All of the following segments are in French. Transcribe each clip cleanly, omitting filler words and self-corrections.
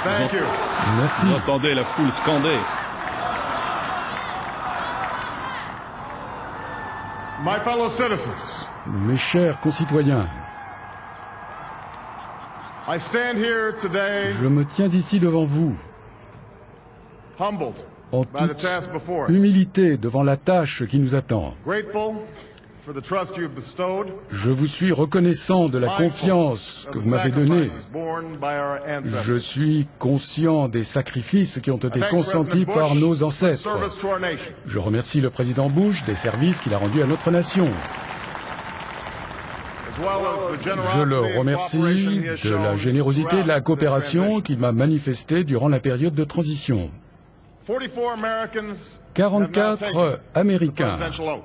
Thank you. Merci. Vous entendez la foule scander. My fellow citizens, Mes chers concitoyens, I stand here today je me tiens ici devant vous, humbled en by the toute task before us, humilité devant la tâche qui nous attend. grateful for the trust you have bestowed, Je vous suis reconnaissant de la mindful confiance que of the vous m'avez donnée. sacrifices borne by our ancestors. Je suis conscient des sacrifices qui ont été I thank consentis President par Bush nos for ancêtres. service to our nation. Je remercie le président Bush des services qu'il a rendus à notre nation. As well as the Je generosity le and remercie cooperation he has de shown la générosité et de la throughout this coopération transition. qu'il m'a manifestée durant la période de transition. 44 Americans have now 44 taken the Américains presidential oath.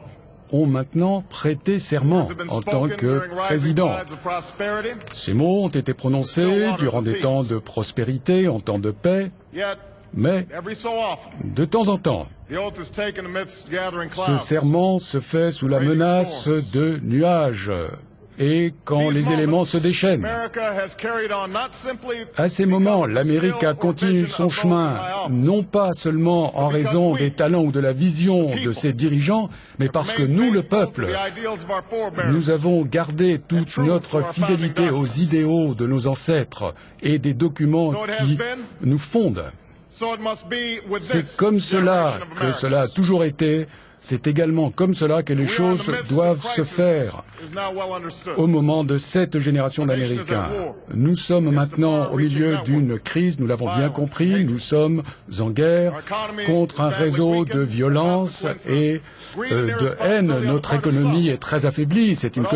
ont maintenant prêté serment Words have been en tant spoken que during rising président. tides of prosperity, Ces mots ont été prononcés durant des temps de prospérité, en temps de paix, yet mais every so often de temps en temps, the oath is taken amidst gathering ce clouds. serment se fait sous la menace de nuages et quand les éléments se déchaînent. America has carried on not simply À ces moments, l'Amérique a continué son chemin, non pas seulement en raison des talents ou de la vision de ses dirigeants, mais parce que nous, le peuple, nous avons gardé toute notre fidélité aux idéaux de nos ancêtres et des documents qui nous fondent. C'est comme cela que cela a toujours été. C'est également comme cela que les choses doivent se faire au moment de cette génération d'Américains. Nous sommes maintenant au milieu d'une crise, nous l'avons bien compris, nous sommes en guerre contre un réseau de violence et de haine. Notre économie est très affaiblie, c'est une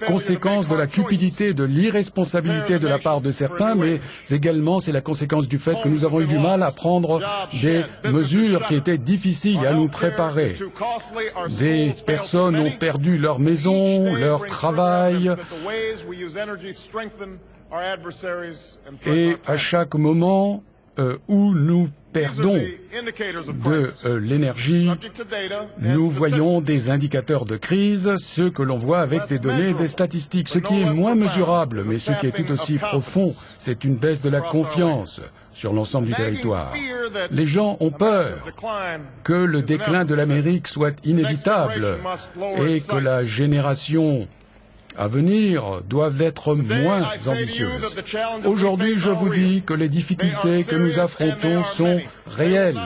conséquence de la cupidité, de l'irresponsabilité de la part de certains, mais également c'est la conséquence du fait que nous avons eu du mal à prendre des mesures qui étaient difficiles à nous préparer. Des personnes ont perdu leur maison, leur travail, et à chaque moment où nous perdons de l'énergie, nous voyons des indicateurs de crise, ce que l'on voit avec des données et des statistiques. Ce qui est moins mesurable, mais ce qui est tout aussi profond, c'est une baisse de la confiance sur l'ensemble du territoire. Les gens ont peur que le déclin de l'Amérique soit inévitable et que la génération à venir doivent être moins ambitieuses. Aujourd'hui, je vous dis que les difficultés que nous affrontons sont réelles,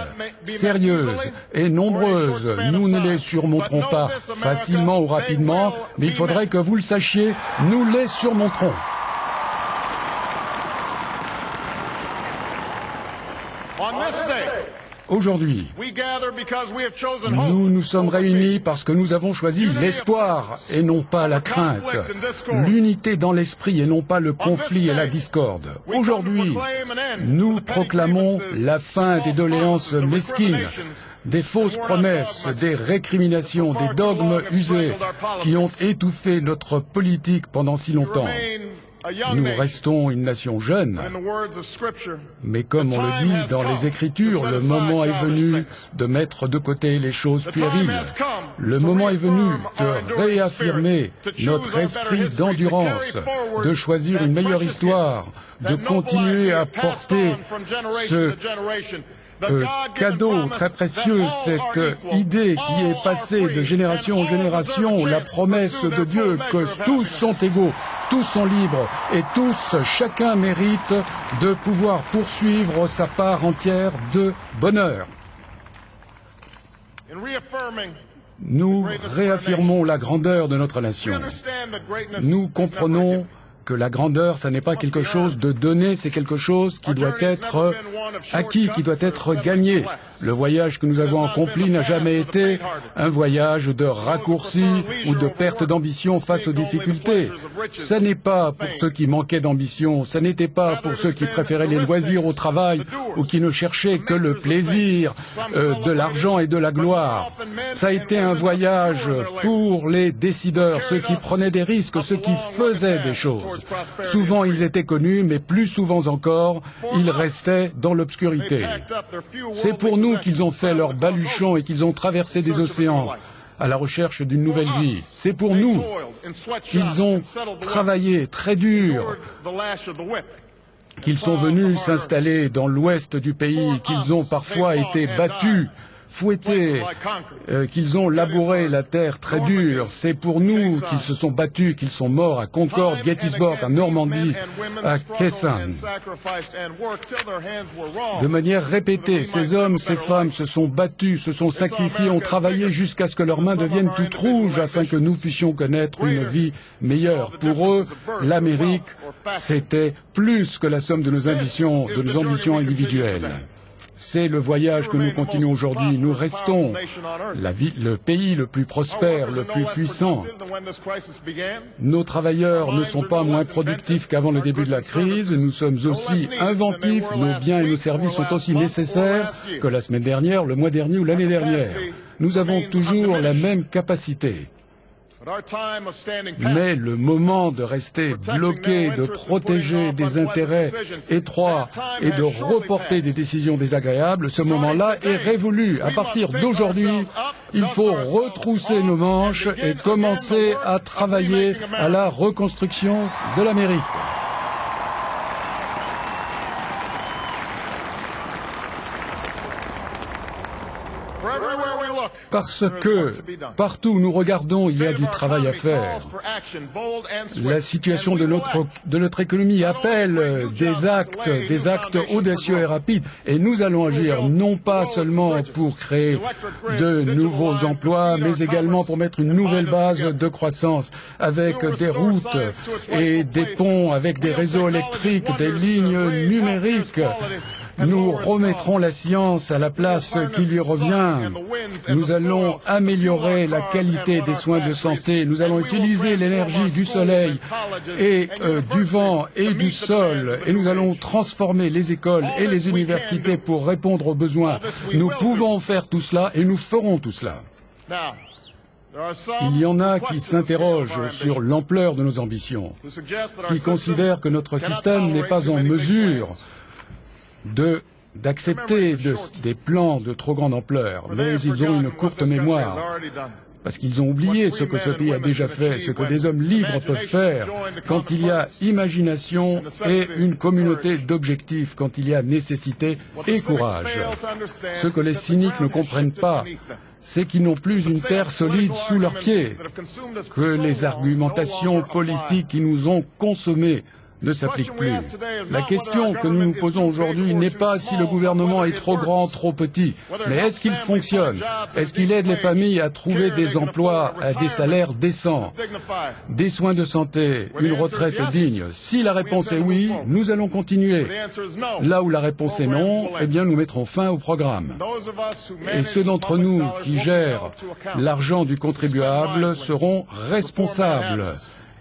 sérieuses et nombreuses. Nous ne les surmonterons pas facilement ou rapidement, mais il faudrait que vous le sachiez, nous les surmonterons. Aujourd'hui, nous nous sommes réunis parce que nous avons choisi l'espoir et non pas la crainte, l'unité dans l'esprit et non pas le conflit et la discorde. Aujourd'hui, nous proclamons la fin des doléances mesquines, des fausses promesses, des récriminations, des dogmes usés qui ont étouffé notre politique pendant si longtemps. Nous restons une nation jeune, mais comme on le dit dans les Écritures, le moment est venu de mettre de côté les choses puériles. Le moment est venu de réaffirmer notre esprit d'endurance, de choisir une meilleure histoire, de continuer à porter ce cadeau très précieux, cette idée qui est passée de génération en génération, la promesse de Dieu que tous sont égaux, tous sont libres et tous, chacun mérite de pouvoir poursuivre sa part entière de bonheur. Nous réaffirmons la grandeur de notre nation. Nous comprenons que la grandeur, ça n'est pas quelque chose de donné, c'est quelque chose qui doit être acquis, qui doit être gagné. Le voyage que nous avons accompli n'a jamais été un voyage de raccourci ou de perte d'ambition face aux difficultés. Ça n'est pas pour ceux qui manquaient d'ambition, ça n'était pas pour ceux qui préféraient les loisirs au travail ou qui ne cherchaient que le plaisir, de l'argent et de la gloire. Ça a été un voyage pour les décideurs, ceux qui prenaient des risques, ceux qui faisaient des choses. Souvent ils étaient connus, mais plus souvent encore, ils restaient dans l'obscurité. C'est pour nous qu'ils ont fait leur baluchon et qu'ils ont traversé des océans, à la recherche d'une nouvelle vie. C'est pour nous qu'ils ont travaillé très dur, qu'ils sont venus s'installer dans l'ouest du pays, qu'ils ont parfois été battus, fouettés, qu'ils ont labouré la terre très dure. C'est pour nous qu'ils se sont battus, qu'ils sont morts à Concorde, Gettysburg, à Normandie, à Quezon. De manière répétée, ces hommes, ces femmes se sont battus, se sont sacrifiés, ont travaillé jusqu'à ce que leurs mains deviennent toutes rouges afin que nous puissions connaître une vie meilleure. Pour eux, l'Amérique, c'était plus que la somme de nos ambitions individuelles. C'est le voyage que nous continuons aujourd'hui. Nous restons le pays le plus prospère, le plus puissant. Nos travailleurs ne sont pas moins productifs qu'avant le début de la crise. Nous sommes aussi inventifs. Nos biens et nos services sont aussi nécessaires que la semaine dernière, le mois dernier ou l'année dernière. Nous avons toujours la même capacité. Mais le moment de rester bloqué, de protéger des intérêts étroits et de reporter des décisions désagréables, ce moment-là est révolu. À partir d'aujourd'hui, il faut retrousser nos manches et commencer à travailler à la reconstruction de l'Amérique. Parce que partout où nous regardons, il y a du travail à faire. La situation de notre économie appelle des actes audacieux et rapides. Et nous allons agir non pas seulement pour créer de nouveaux emplois, mais également pour mettre une nouvelle base de croissance avec des routes et des ponts, avec des réseaux électriques, des lignes numériques. Nous remettrons la science à la place qui lui revient. Nous allons améliorer la qualité des soins de santé. Nous allons utiliser l'énergie du soleil et du vent et du sol. Et nous allons transformer les écoles et les universités pour répondre aux besoins. Nous pouvons faire tout cela et nous ferons tout cela. Il y en a qui s'interrogent sur l'ampleur de nos ambitions, qui considèrent que notre système n'est pas en mesure d'accepter des plans de trop grande ampleur, mais ils ont une courte mémoire, parce qu'ils ont oublié ce que ce pays a déjà fait, ce que des hommes libres peuvent faire quand il y a imagination et une communauté d'objectifs, quand il y a nécessité et courage. Ce que les cyniques ne comprennent pas, c'est qu'ils n'ont plus une terre solide sous leurs pieds, que les argumentations politiques qui nous ont consommés ne s'applique plus. La question que nous nous posons aujourd'hui n'est pas si le gouvernement est trop grand, trop petit, mais est-ce qu'il fonctionne? Est-ce qu'il aide les familles à trouver des emplois à des salaires décents, des soins de santé, une retraite digne? Si la réponse est oui, nous allons continuer. Là où la réponse est non, eh bien nous mettrons fin au programme. Et ceux d'entre nous qui gèrent l'argent du contribuable seront responsables.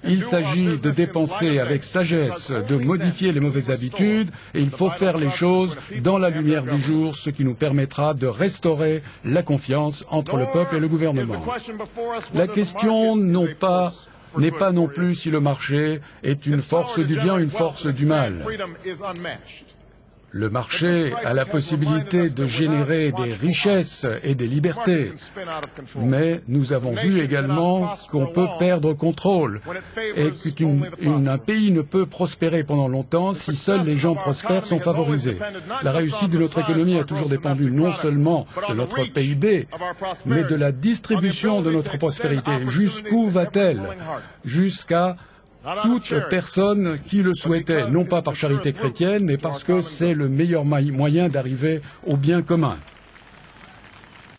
Il s'agit de dépenser avec sagesse, de modifier les mauvaises habitudes, et il faut faire les choses dans la lumière du jour, ce qui nous permettra de restaurer la confiance entre le peuple et le gouvernement. La question n'est pas non plus si le marché est une force du bien ou une force du mal. Le marché a la possibilité de générer des richesses et des libertés, mais nous avons vu également qu'on peut perdre contrôle et qu'un pays ne peut prospérer pendant longtemps si seuls les gens prospères sont favorisés. La réussite de notre économie a toujours dépendu non seulement de notre PIB, mais de la distribution de notre prospérité. Jusqu'où va-t-elle? Jusqu'à toute personne qui le souhaitait, non pas par charité chrétienne, mais parce que c'est le meilleur moyen d'arriver au bien commun.